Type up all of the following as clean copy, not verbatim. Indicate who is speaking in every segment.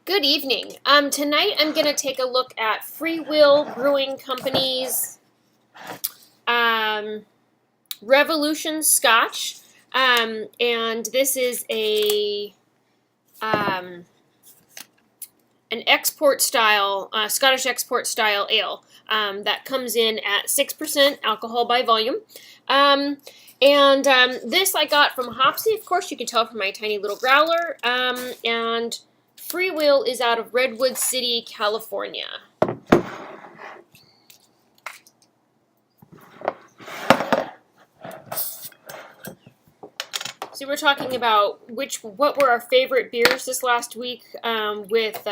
Speaker 1: Good evening. Tonight I'm going to take a look at Freewheel Brewing Company's um, Revolution Scotch. And this is um, an export style, Scottish export style ale that comes in at 6% alcohol by volume. This I got from Hopsy. Of course, you can tell from my tiny little growler. And Freewheel is out of Redwood City, California. So we're talking about what were our favorite beers this last week with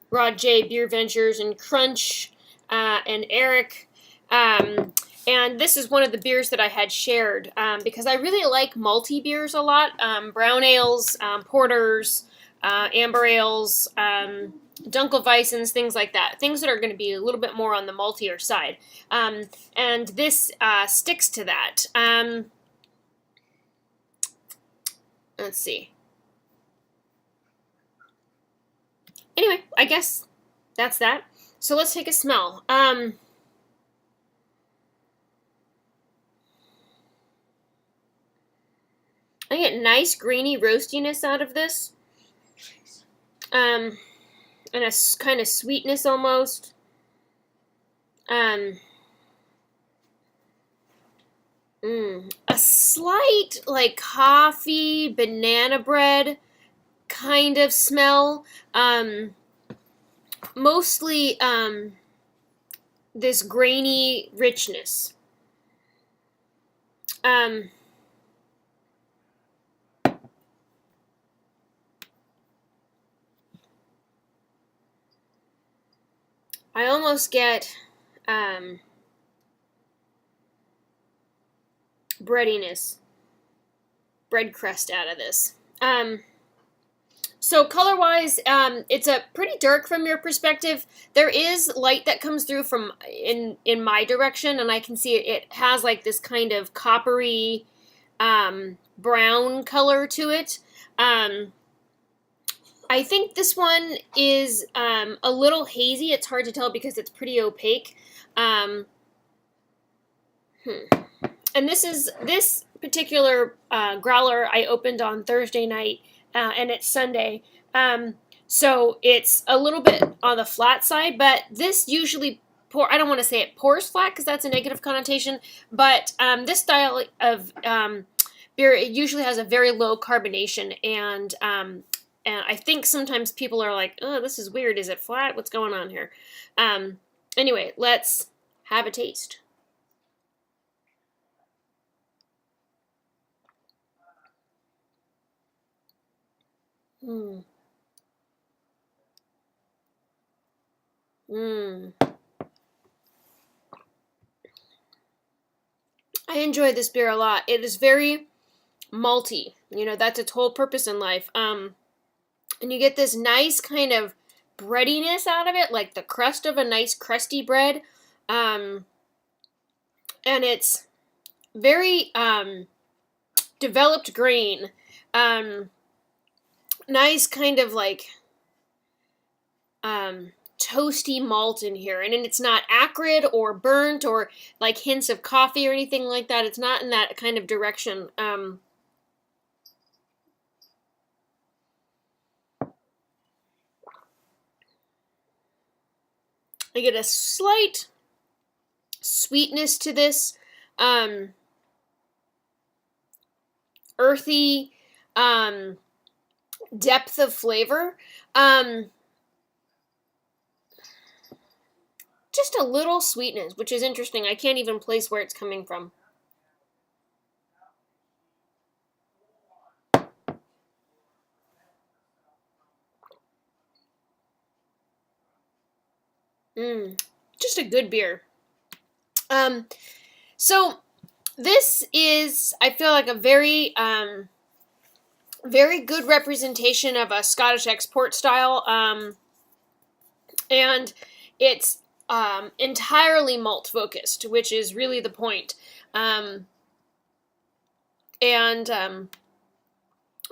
Speaker 1: Rod J, Beer Ventures, and Crunch, and Eric. And this is one of the beers that I had shared because I really like malty beers a lot. Brown ales, porters, amber ales, Dunkelweissens, things like that. Things that are going to be a little bit more on the maltier side. And this sticks to that. Let's see. Anyway, I guess that's that. So let's take a smell. I get nice grainy roastiness out of this. And a kind of sweetness almost. A slight like coffee, banana bread kind of smell. Mostly this grainy richness. I almost get breadiness, bread crust out of this. So color-wise, it's a pretty dark from your perspective. There is light that comes through from in my direction, and I can see it has like this kind of coppery brown color to it. I think this one is a little hazy. It's hard to tell because it's pretty opaque. And this particular growler I opened on Thursday night, and it's Sunday. So it's a little bit on the flat side, but this usually I don't want to say it pours flat because that's a negative connotation, but this style of beer, it usually has a very low carbonation, and I think sometimes people are like, oh, this is weird. Is it flat? What's going on here? Anyway, let's have a taste. Mmm. Mmm. I enjoy this beer a lot. It is very malty. You know, that's its whole purpose in life. And you get this nice kind of breadiness out of it, like the crust of a nice crusty bread. And it's very developed grain. Nice kind of like toasty malt in here, and it's not acrid or burnt or like hints of coffee or anything like that. It's not in that kind of direction. I get a slight sweetness to this, earthy depth of flavor. Just a little sweetness, which is interesting. I can't even place where it's coming from. Just a good beer. So this is, I feel like, a very, very good representation of a Scottish export style, and it's entirely malt focused, which is really the point.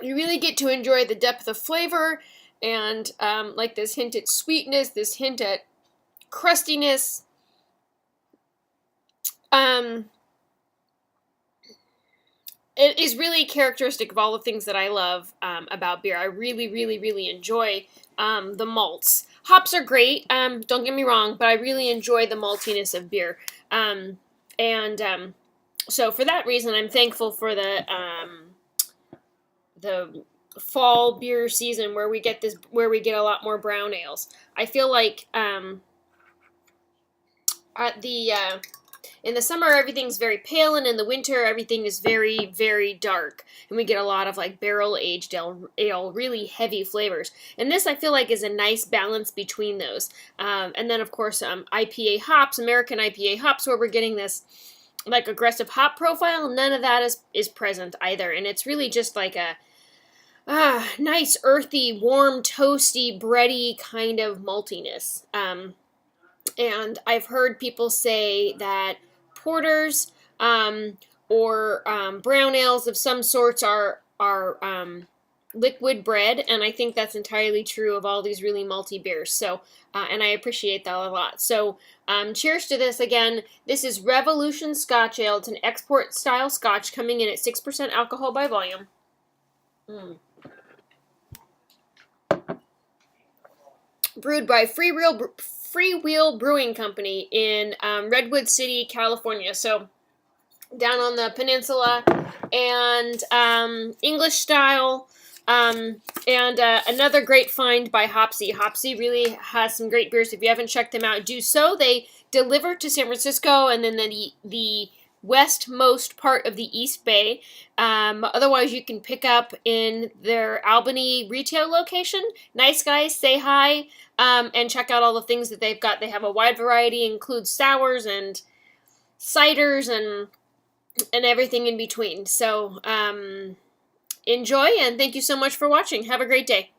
Speaker 1: You really get to enjoy the depth of flavor and like this hint at sweetness, this hint at crustiness. It is really characteristic of all the things that I love about beer. I really, really, really enjoy the malts. Hops are great, don't get me wrong, but I really enjoy the maltiness of beer. So for that reason, I'm thankful for the fall beer season where we get a lot more brown ales. I feel like in the summer, everything's very pale, and in the winter, everything is very, very dark. And we get a lot of like barrel-aged ale, really heavy flavors. And this, I feel like, is a nice balance between those. And then, of course, IPA hops, American IPA hops, where we're getting this like aggressive hop profile. None of that is present either. And it's really just like a nice, earthy, warm, toasty, bready kind of maltiness. And I've heard people say that porters or brown ales of some sorts are liquid bread, and I think that's entirely true of all these really malty beers. So, and I appreciate that a lot. So, cheers to this again. This is Revolution Scotch Ale. It's an export-style Scotch coming in at 6% alcohol by volume. Brewed by Freewheel Brewing Company in Redwood City, California. So down on the peninsula, and English style, and another great find by Hopsy. Hopsy really has some great beers. If you haven't checked them out, do so. They deliver to San Francisco and then the westmost part of the East Bay. Otherwise, you can pick up in their Albany retail location. Nice guys, say hi, and check out all the things that they've got. They have a wide variety, includes sours and ciders and everything in between. So enjoy, and thank you so much for watching. Have a great day.